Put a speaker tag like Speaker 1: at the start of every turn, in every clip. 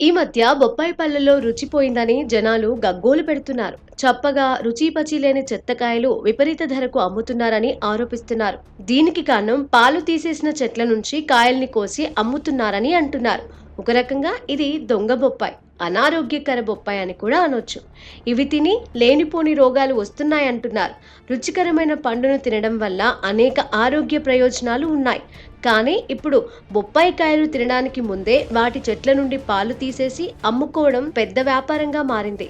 Speaker 1: ఈ మధ్య బొప్పాయి పళ్ళలో రుచిపోయిందని జనాలు గగ్గోలు పెడుతున్నారు. చప్పగా రుచిపచి లేని చెత్తకాయలు విపరీత ధరకు అమ్ముతున్నారని ఆరోపిస్తున్నారు. దీనికి కారణం పాలు తీసేసిన చెట్ల నుంచి కాయల్ని కోసి అమ్ముతున్నారని అంటున్నారు. ఒక రకంగా ఇది దొంగ బొప్పాయి, అనారోగ్యకర బొప్పాయి అని కూడా అనొచ్చు. ఇవి తిని లేనిపోని రోగాలు వస్తున్నాయంటున్నారు. రుచికరమైన పండును తినడం వల్ల అనేక ఆరోగ్య ప్రయోజనాలు ఉన్నాయి. కానీ ఇప్పుడు బొప్పాయి కాయలు తినడానికి ముందే వాటి చెట్ల నుండి పాలు తీసేసి అమ్ముకోవడం పెద్ద వ్యాపారంగా మారింది.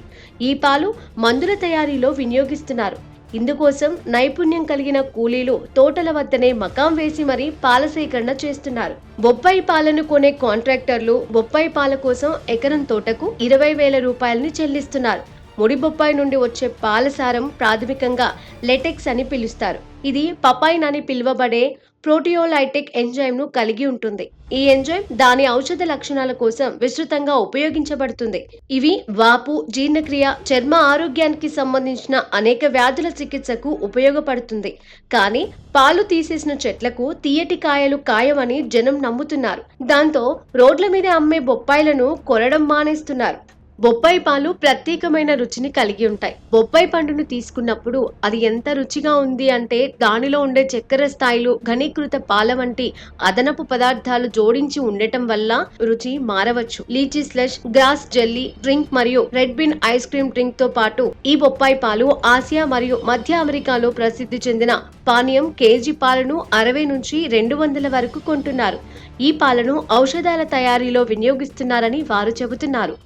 Speaker 1: ఈ పాలు మందుల తయారీలో వినియోగిస్తున్నారు. ఇందుకోసం నైపుణ్యం కలిగిన కూలీలు తోటల వద్దనే మకాం వేసి మరీ పాల సేకరణ చేస్తున్నారు. బొప్పాయి పాలను కొనే కాంట్రాక్టర్లు బొప్పాయి పాల కోసం ఎకరం తోటకు 20,000 రూపాయలని చెల్లిస్తున్నారు. ముడి బొప్పాయి నుండి వచ్చే పాల సారం ప్రాథమికంగా లెటెక్స్ అని పిలుస్తారు. ఇది పపైన్ అని పిలువబడే ప్రోటియోలైటిక్ ఎంజైమ్ ను కలిగి ఉంటుంది. ఈ ఎంజైమ్ దాని ఔషధ లక్షణాల కోసం విస్తృతంగా ఉపయోగించబడుతుంది. ఇవి వాపు, జీర్ణక్రియ, చర్మ ఆరోగ్యానికి సంబంధించిన అనేక వ్యాధుల చికిత్సకు ఉపయోగపడుతుంది. కానీ పాలు తీసేసిన చెట్లకు తీయటి కాయలు ఖాయమని జనం నమ్ముతున్నారు. దాంతో రోడ్ల మీద అమ్మే బొప్పాయిలను కొనడం మానేస్తున్నారు. బొప్పాయి పాలు ప్రత్యేకమైన రుచిని కలిగి ఉంటాయి. బొప్పాయి పండును తీసుకున్నప్పుడు అది ఎంత రుచిగా ఉంది అంటే దానిలో ఉండే చక్కెర స్థాయిలు, ఘనీకృత పాల వంటి అదనపు పదార్థాలు జోడించి ఉండటం వల్ల రుచి మారవచ్చు. Lychee slush, grass jelly drink మరియు red bean ice cream drink తో పాటు ఈ బొప్పాయి పాలు ఆసియా మరియు మధ్య అమెరికాలో ప్రసిద్ధి చెందిన పానీయం. కేజీ పాలను 60 నుంచి 200 వరకు కొంటున్నారు. ఈ పాలను ఔషధాల తయారీలో వినియోగిస్తున్నారని వారు చెబుతున్నారు.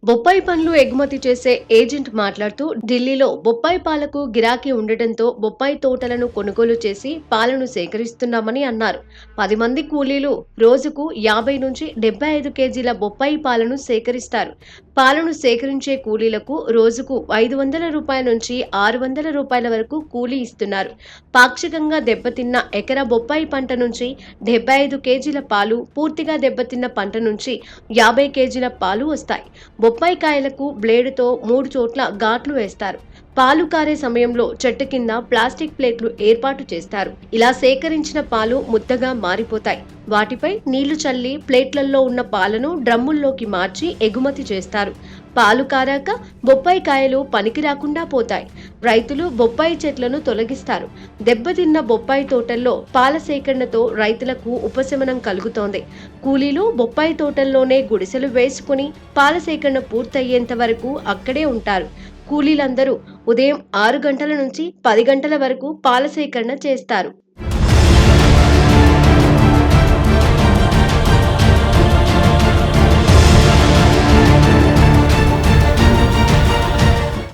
Speaker 1: బొప్పాయి పండ్లు ఎగుమతి చేసే ఏజెంట్ మాట్లాడుతూ, ఢిల్లీలో బొప్పాయి పాలకు గిరాకీ ఉండటంతో బొప్పాయి తోటలను కొనుగోలు చేసి పాలను సేకరిస్తున్నామని అన్నారు. 10 మంది కూలీలు రోజుకు 50 నుంచి 75 కేజీల బొప్పాయి పాలను సేకరిస్తారు. పాలను సేకరించే కూలీలకు రోజుకు 500 రూపాయల నుంచి 600 రూపాయల వరకు కూలీ ఇస్తున్నారు. పాక్షికంగా దెబ్బతిన్న ఎకరా బొప్పాయి పంట నుంచి 75 కేజీల పాలు, పూర్తిగా దెబ్బతిన్న పంట నుంచి 50 కేజీల పాలు వస్తాయి. బొప్పాయి కాయలకు బ్లేడుతో 3 చోట్ల ఘాట్లు వేస్తారు. పాలు కారే సమయంలో చెట్టు కింద ప్లాస్టిక్ ప్లేట్లు ఏర్పాటు చేస్తారు. ఇలా సేకరించిన పాలు ముద్దగా మారిపోతాయి. వాటిపై నీళ్లు చల్లి ప్లేట్లలో ఉన్న పాలను డ్రమ్ముల్లోకి మార్చి ఎగుమతి చేస్తారు. పాలు కారాక బొప్పాయి కాయలు పనికి రాకుండా పోతాయి. రైతులు బొప్పాయి చెట్లను తొలగిస్తారు. దెబ్బతిన్న బొప్పాయి తోటల్లో పాల సేకరణతో రైతులకు ఉపశమనం కలుగుతోంది. కూలీలు బొప్పాయి తోటల్లోనే గుడిసెలు వేసుకుని పాల సేకరణ పూర్తయ్యేంత వరకు అక్కడే ఉంటారు. కూలీలందరూ ఉదయం 6 గంటల నుంచి 10 గంటల వరకు పాల సేకరణ చేస్తారు.